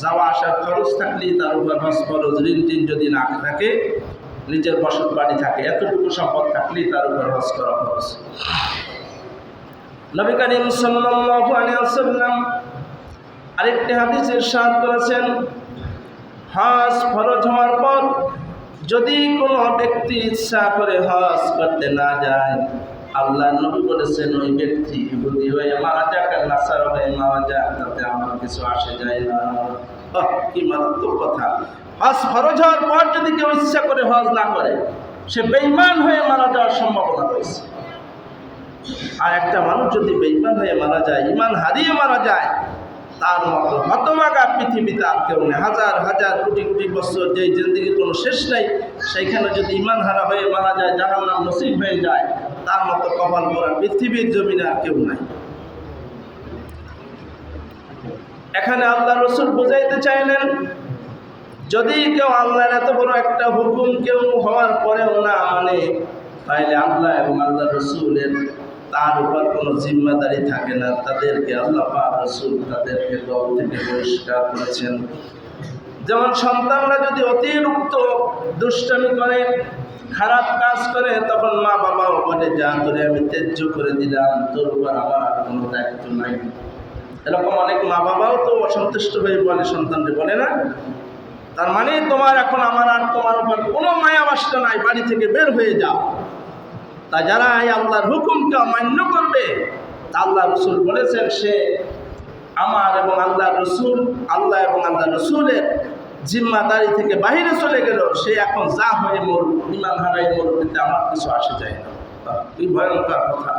যাওয়া আসার খরচ থাকলেই তার উপর হজ ফরজ। ঋণ টিন যদি না থাকে, নিজের বসত বাড়ি থাকে, এতটুকু সম্পদ থাকলেই তার উপর হজ করা ফরজ। নবী করিম সাল্লাল্লাহু আলাইহি ওয়াসাল্লাম আরেকটি হাদিসে ইরশাদ করেছেন, হজ ফরজ হওয়ার পর যদি কোনো ব্যক্তি ইচ্ছা করে হজ করতে না যায়, আল্লাহ নবী বলেছেন ওই ব্যক্তি ইহুদি হয়ে মারা যাক আর নাসারা হয়ে মারা যাক, তাতে আমার কিছু আসে যায় না। কি মারাত্মক কথা! হজ ফরজ হওয়ার পর যদি কেউ ইচ্ছা করে হজ না করে, সে বেঈমান হয়ে মারা যাওয়ার সম্ভাবনা রয়েছে। আর একটা মানুষ যদি বেঈমান হয়ে মারা যায়, ঈমান হারিয়ে মারা যায়, তার মতো হতভাগা পৃথিবীতে আর কেউ নেই। হাজার হাজার কোটি কোটি বছর যেই জিন্দেগির কোনো শেষ নেই, সেইখানে যদি ঈমান হারা হয়ে মারা যায়, জাহান্নাম নসিব হয়ে যায়, তার মতো কপাল পোড়া পৃথিবীর জমিনে আর কেউ নাই। এখানে আল্লাহ রসুল বুঝাইতে চাইলেন, যদি কেউ আল্লাহর এত বড় একটা হুকুম কেউ হওয়ার পরেও না মানে, তাইলে আল্লাহ এবং আল্লাহ রসুলের তার উপর কোনো জিম্মাদারি থাকে না। তাদেরকে আল্লাহ পাক রাসূল তাদেরকে দল থেকে বহিষ্কার করেছেন। যেমন সন্তানরা যদি অতিরিক্ত দুষ্টামি করে, খারাপ কাজ করে, তখন মা বাবাও বলে, যা তোরে আমি ত্যায্য করে দিলাম, তোর উপর আমার আর কোনো দায়িত্ব নাই। এরকম অনেক মা বাবাও তো অসন্তুষ্ট হয়ে বলে, সন্তানকে বলে না, তার মানে তোমার এখন আমার আর তোমার উপর কোনো মায়া বাসনা নাই, বাড়ি থেকে বের হয়ে যাও। তা যারা এই আল্লাহর হুকুমকে অমান্য করবে, আল্লাহ রসুল বলেছেন সে আমার এবং আল্লাহ রসুল, আল্লাহ এবং আল্লাহ রসুলের জিম্মাদারি থেকে বাহিরে চলে গেল, সে এখন যা হয়ে মরুক, ঈমান হারাই মরুক, কিন্তু আমার কিছু আসে যায় না। কি ভয়ঙ্কর কথা!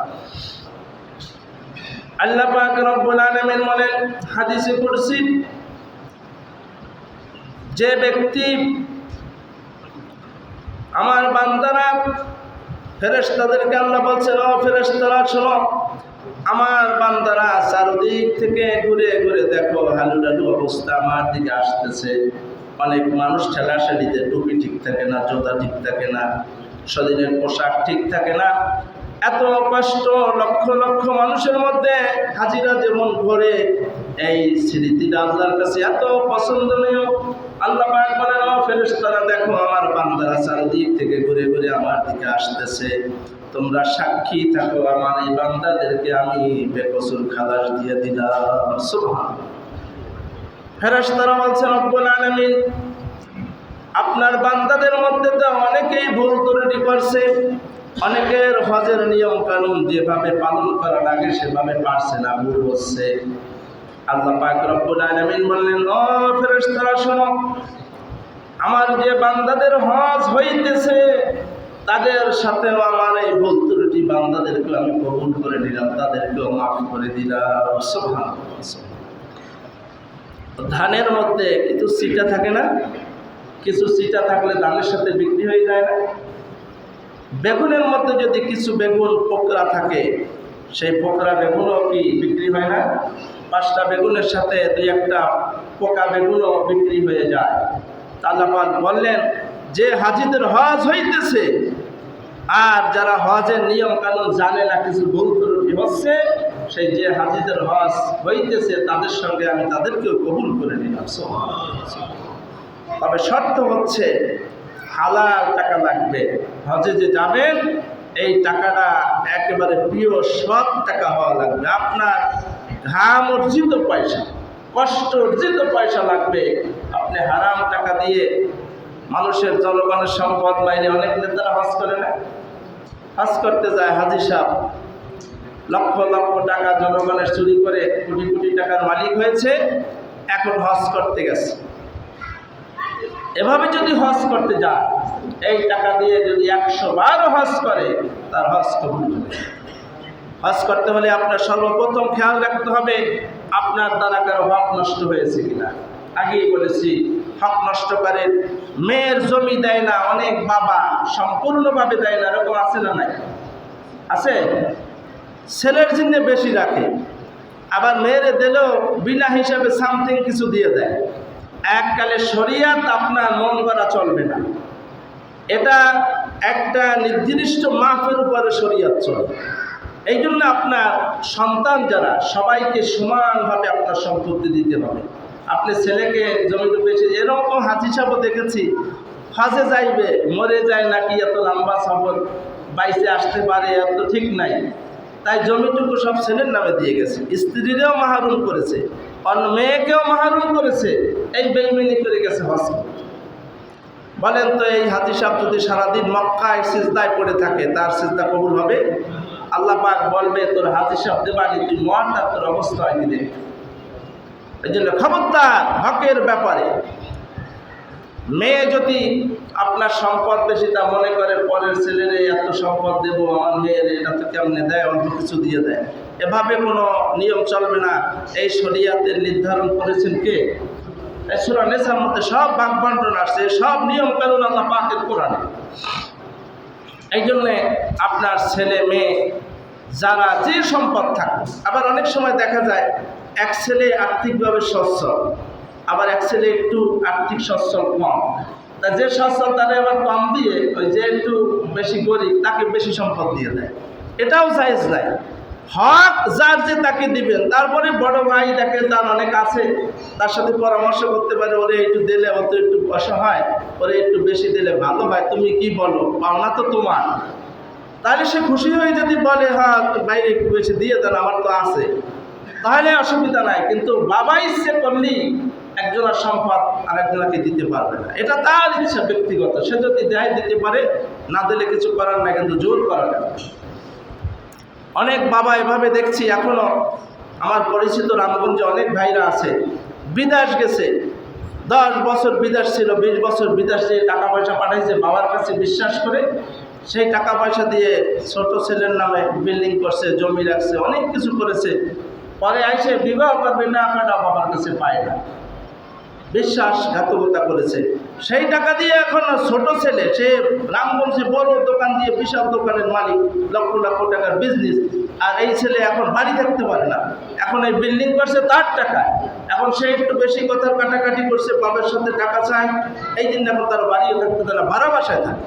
আল্লাহ পাক রব্বুল আলামিন বলেন হাদিসে কুরসি, যে ব্যক্তি আমার বান্দারা, ফেরেশতাদেরকে আল্লাহ বলছেন, ও ফেরেশতারা শোনো, আমার বান্দারা চারদিক থেকে ঘুরে ঘুরে দেখো, হালুডালু অবস্থা আমার দিকে আসতেছে। অনেক মানুষ ঠেলাঠেলিতে, টুপি ঠিক থাকে না, জুতা ঠিক থাকে না, শরীরের পোশাক ঠিক থাকে না, এত কষ্ট লক্ষ লক্ষ মানুষের মধ্যে হাজিরা যেমন ঘরে, এই স্মৃতিটা আল্লাহর কাছে এত পছন্দনীয়। আল্লাহ পাক বলেন, ও ফেরেশতারা দেখো, আমার বান্দারা চারদিক থেকে ঘুরে ঘুরে আমার দিকে আসতেছে, তোমরা সাক্ষী থাকো, আমার এই বান্দাদেরকে আমি বেকসুর খালাস দিয়ে দিলাম। সুবহানাল্লাহ। ফেরেশতারা বলছেন, রব্বুল আলামিন, আপনার বান্দাদের মধ্যে তো অনেকেই ভুল ত্রুটি করছে, অনেকের হজের নিয়ম কানুন যেভাবে পালন করা লাগে সেভাবে পারছে না, ভুল হচ্ছে। আল্লাহ পাক রব্বুল আলামিন বললেন, ও ফেরেশতারা শোনো, আমার যে বান্দাদের হজ হইতেছে, তাদের সাথেও আমার এই ভুল ত্রুটি বান্দাদেরকে আমি কবুল করে নিলাম, তাদেরকেও মাফ করে দিলাম। সুবহানাল্লাহ। ধানের মধ্যে কিছু সিটা থাকে না, কিছু সিটা থাকলে ধানের সাথে বিক্রি হয়ে যায় না। বেগুনের মধ্যে যদি কিছু বেগুন পোকরা থাকে, সেই পোকরা বেগুনও কি বিক্রি হয় না? 5টা বেগুনের সাথে 2-1টা পোকা বেগুনও বিক্রি হয়ে যায়। আল্লাহ পাক বললেন, যে হাজিদের হজ হইতেছে আর যারা হজের নিয়ম কানুন জানে না, কিছু ভুল ত্রুটি হচ্ছে, সেই যে হাজিদের হজ হইতেছে তাদের সঙ্গে আমি তাদেরকেও কবুল করে নিলাম। তবে শর্ত হচ্ছে হালাল টাকা লাগবে। হজে যে যাবেন, এই টাকাটা একেবারে পিওর সৎ টাকা হওয়া লাগবে। আপনার ঘাম অর্জিত পয়সা, কষ্ট অর্জিত পয়সা লাগবে। আপনি হারাম টাকা দিয়ে মানুষের জনগণের সম্পদ মাইনে, অনেক নেতারা হজ করে না, হজ করতে যায় হাজি সাহেব, লক্ষ লক্ষ টাকা জনগণের চুরি করে কোটি কোটি টাকার মালিক হয়েছে, এখন হজ করতে গেছে। এভাবে যদি হজ করতে যায়, এই টাকা দিয়ে যদি 100 বার হজ করে তার হজ কবুল হবে। হজ করতে হলে আপনার সর্বপ্রথম খেয়াল রাখতে হবে আপনার দ্বারা কারো হক নষ্ট হয়েছে কিনা। আগেই বলেছি, হক নষ্ট করে মেয়ের জমি দেয় না, অনেক বাবা সম্পূর্ণভাবে দেয় না, এরকম আছে না নাই? আছে। ছেলের জন্য বেশি রাখে, আবার মেয়েরে দিলেও বিনা হিসাবে সামথিং কিছু দিয়ে দেয়। এককালে শরিয়াত আপনার মন করা চলবে না, এটা একটা নির্দিষ্ট মাপের উপরে শরিয়াত চলে। এই জন্য আপনার সন্তান যারা, সবাইকে সমানভাবে আপনার সম্পত্তি দিতে হবে। আপনি ছেলেকে জমিতে বেশি, এরকম হাজি সাহেবও দেখেছি, হজে যাইবে মরে যায় নাকি, এত লম্বা সফর বাইসে আসতে পারে, এত ঠিক নাই, তাই জমিটুকু সব ছেলের নামে দিয়ে গেছে, স্ত্রীরাও মাহরুম করেছে, অন্য মেয়েকেও মাহরুম করেছে, এই বেইমানি করে গেছে হজ। বলেন তো এই হাজি সাহেব যদি সারাদিন মক্কায় সিজদায় পড়ে থাকে, তার সিজদা কবুল হবে? আল্লাহ পাক বলবে তোর হাজি সাহেব দেবানি, তুই মর, তার তোর অবস্থা হয়নি দেখ। এই জন্য খবরদার হকের ব্যাপারে। মেয়ে যদি আপনার সম্পদ বেশি, তা মনে করে পরের ছেলেরে এত সম্পদ দেবো, আমার মেয়ের এটা তো কেমনে দেয়, অল্প কিছু দিয়ে দেয়, এভাবে কোনো নিয়ম চলবে না। এই শরিয়াতের নির্ধারণ করেছেন কে? সূরা নিসার মধ্যে সব ভাগ বন্টন আসছে, সব নিয়ম কানুন আল্লাহ পাকের কোরআনে। এই জন্যে আপনার ছেলে মেয়ে যারা যে সম্পদ থাকে, আবার অনেক সময় দেখা যায় এক ছেলে আর্থিকভাবে সচ্ছল, আবার এক ছেলে একটু আর্থিক সচ্ছল কম, তা যে সচ্ছল তারা আবার কম দিয়ে ওই যে একটু বেশি গরিব তাকে বেশি সম্পদ দিয়ে দেয়, এটাও জায়েজ নাই। হক যার যে তাকে দিবেন। তারপরে বড় ভাই দেখে তার অনেক আছে, তার সাথে পরামর্শ করতে পারে, ওরে একটু দিলে, ও তো একটু অসহায়, ওরে একটু বেশি দিলে ভালো হয়, তুমি কি বলো, পাওনা তো তোমার। তাহলে সে খুশি হয়ে যদি বলে হ্যাঁ বাইরে একটু বেশি দিয়ে দেন, আমার তো আছে, তাহলে অসুবিধা নাই। কিন্তু বাবা ইচ্ছে করলেই একজনের সম্পদ আরেকজনকে দিতে পারবে না, এটা তার ইচ্ছা ব্যক্তিগত। সে যদি দেয় দিতে পারে, না দিলে কিছু করার না, কিন্তু জোর করা যাবে। অনেক বাবা এভাবে দেখছি এখনো, আমার পরিচিত রামগঞ্জে অনেক ভাইরা আছে, বিদেশ গেছে, 10 বছর বিদেশ ছিল, 20 বছর বিদেশ দিয়ে টাকা পয়সা পাঠাইছে বাবার কাছে বিশ্বাস করে, সেই টাকা পয়সা দিয়ে ছোট ছেলের নামে বিল্ডিং করছে, জমি রাখছে, অনেক কিছু করেছে, পরে আইসে বিবাহ করবে না, টাকা বাবার কাছে পায় না, বিশ্বাসঘাতকতা করেছে। সেই টাকা দিয়ে এখন ছোট ছেলে, সে রামগঞ্জে বড় দোকান দিয়ে বিশাল দোকানের মালিক, লক্ষ লক্ষ টাকার বিজনেস, আর এই ছেলে এখন বাড়ি থাকতে পারে না, এখন এই বিল্ডিং করছে তার টাকা, এখন সে একটু বেশি কথার কাটাকাটি করছে, বাবার সাথে টাকা চায়, এই জন্য এখন তার বাড়িও থাকতে দেয় না, ভাড়া বাসায় থাকে।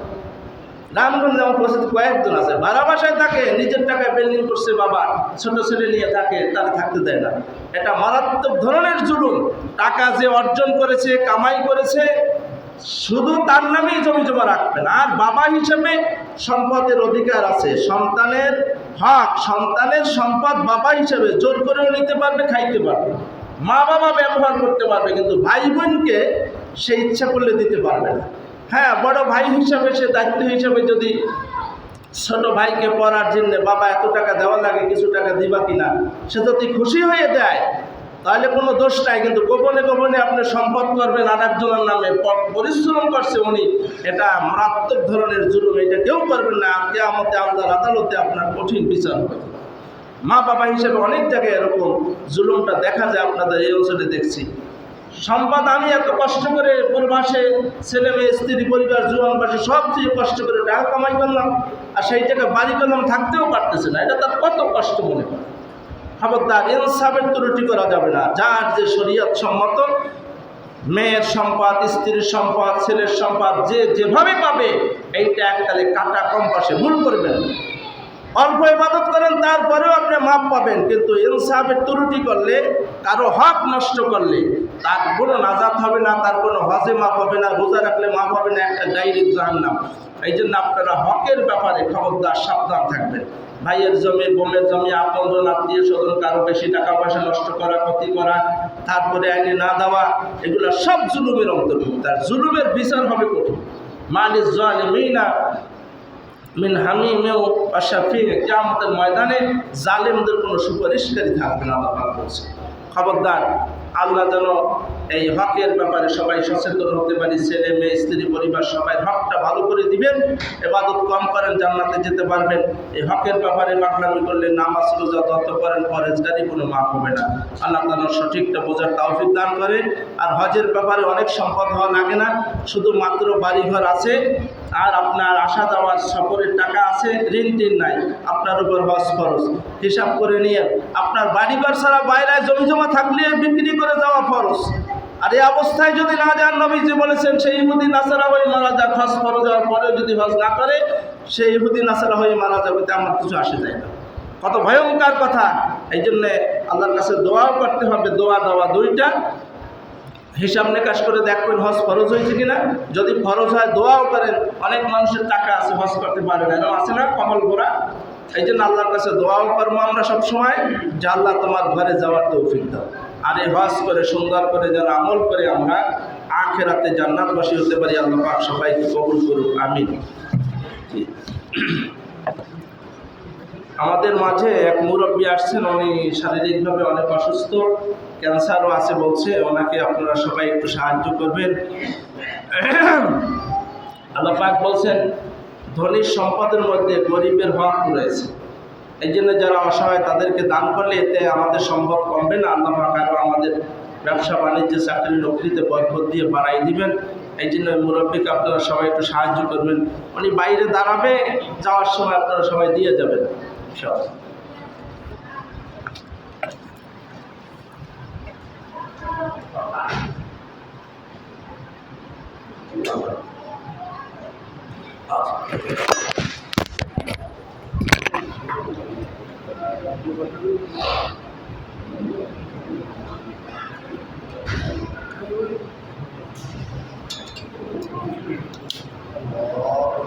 রামগঞ্জে আমার পরিচিত কয়েকজন আছে, ভাড়া বাসায় থাকে, নিজের টাকায় বিল্ডিং করছে, বাবা ছোট ছেলে নিয়ে থাকে, তারা থাকতে দেয় না। এটা মারাত্মক ধরনের জুলুম। টাকা যে অর্জন করেছে, কামাই করেছে, শুধু তার নামেই জমি জমা রাখবেন, আর বাবা হিসেবে সম্পদের অধিকার আছে, সন্তানের হক, সন্তানের সম্পদ বাবা হিসেবে জোর করেও নিতে পারবে, খাইতে পারবে, মা বাবা ব্যবহার করতে পারবে, কিন্তু ভাই বোনকে সে ইচ্ছা করলে দিতে পারবে না। হ্যাঁ, বড় ভাই হিসাবে সে দায়িত্ব হিসাবে যদি ছোট ভাইকে পড়ার জন্য বাবা এত টাকা দেওয়া লাগে, কিছু টাকা দিবা কিনা, সে যদি খুশি হয়ে দেয় তাহলে কোনো দোষ নাই। কিন্তু গোপনে গোপনে আপনি সম্পদ করবেন আর একজনের নামে, পরিশ্রম করছে উনি, এটা মারাত্মক ধরনের জুলুম, এটা কেউ করবেন না। কিয়ামতে আল্লাহর আদালতে আপনার কঠিন বিচার হবে। মা বাবা হিসেবে অনেক জায়গায় এরকম জুলুমটা দেখা যায়, আপনাদের এই অঞ্চলে দেখছি। সম্পদ আমি এত কষ্ট করে প্রবাসে ছেলে মেয়ে স্ত্রী পরিবার জুয়ানবাসী সব দিয়ে কষ্ট করে টাকা কামাই করলাম, আর সেই টাকা বাড়ি করলাম, থাকতেও পারতেছে না, এটা তার কত কষ্ট মনে করে। খবরদার, ইনসাফের ত্রুটি করা যাবে না। যার যে শরীয়ত সম্মত, মেয়ের সম্পদ, স্ত্রীর সম্পদ, ছেলের সম্পদ যে যেভাবে পাবে, এইটা এককালে কাটা কম্পাসে ভুল করবেন। অল্প ইবাদত করেন, তারপরেও আপনি মাপ পাবেন, কিন্তু ইনসাফের ত্রুটি করলে, কারো হক নষ্ট করলে, তার কোনো নাজাত হবে না, তার কোনো হজে মাপ হবে না, রোজা রাখলে মাপ হবে না, একটা ডাইরেক্ট জাহান্নাম। এই জন্য আপনারা হকের ব্যাপারে খবরদার সাবধান থাকবেন। ভাইয়ের জমি, বোনের জমি, আপনজন, আত্মীয় স্বজন কারো বেশি টাকা পয়সা নষ্ট করা, ক্ষতি করা, তারপরে আইনে না দেওয়া, এগুলো সব জুলুমের অন্তর্ভুক্ত। আর জুলুমের বিচার হবে কঠিন। মালিজ জালিমিনা মিন হামিমেও আশাফি, কিয়ামতের ময়দানে জালেমদের কোনো সুপারিশকারী থাকবে না, আল্লাহ পাক বলছে। খবরদার, আল্লাহ যেন এই হকের ব্যাপারে সবাই সচেতন হতে পারি। ছেলে মেয়ে স্ত্রী পরিবার সবাই হকটা ভালো করে দিবেন, ইবাদত কম করেন, জান্নাতে যেতে পারবেন। এই হকের ব্যাপারে পাগলামি করলে নামাজ রোজা যত করেন পরেজগারি কোনো মাফ হবে না। আল্লাহ তাআলা সঠিকটা বোঝার তৌফিক দান করে। আর হজের ব্যাপারে অনেক সম্পদ হওয়া লাগে না, শুধুমাত্র বাড়িঘর আছে আর আপনার আসা যাওয়ার সফরের টাকা আছে, ঋণ টিন নাই, আপনার উপর হজ ফরজ। হিসাব করে নিয়ে আপনার বাড়িঘর ছাড়া বাইরে জমি জমা থাকলে বিক্রি করে যাওয়া ফরজ। আর এই অবস্থায় যদি না যান, নবীজি বলেছেন সেই ইহুদি নাসারা হয়ে মারা যাক, হজ ফরজ হওয়ার পরেও যদি হজ না করে সেই ইহুদি নাসারা হয়ে মারা যাবে, তেমন কিছু আসে যায় না। কত ভয়ঙ্কর কথা! এই জন্যে আল্লাহর কাছে দোয়াও করতে হবে, দোয়া দেওয়া দুইটা। হিসাব নিকাশ করে দেখবেন হজ ফরজ হয়েছে কিনা। যদি ফরজ হয় দোয়াও করেন। অনেক মানুষের টাকা আছে হজ করতে পারে না, এরকম আছে না কমল গোড়া। এই জন্য আল্লাহর কাছে দোয়াও করবো আমরা সবসময় যে আল্লাহ তোমার ঘরে যাওয়ার তৌফিক দাও। আর এই হজ করে সুন্দর করে যেন আমল করে আমরা আখিরাতে জান্নাতবাসী হতে পারি। আল্লাহ পাক সবাইকে কবুল করুক, আমিন। আমাদের মাঝে এক মুরব্বী আসছেন, উনি শারীরিকভাবে অনেক অসুস্থ, ক্যান্সারও আছে বলছে। ওনাকে আপনারা সবাই একটু সাহায্য করবেন। আল্লাহ পাক বলছেন ধনীর সম্পদের মধ্যে গরিবের হক রয়েছে। এই জন্য যারা অসহায় তাদেরকে দান করলে এতে আমাদের সম্পদ কমবে না। আল্লাহ পাক আরও আমাদের ব্যবসা বাণিজ্য চাকরি নকরিতে বরকত দিয়ে বাড়াই দিবেন। এই জন্য মুরব্বীকে আপনারা সবাই একটু সাহায্য করবেন। উনি বাইরে দাঁড়াবে, যাওয়ার সময় আপনারা সবাই দিয়ে যাবেন ইনশাআল্লাহ।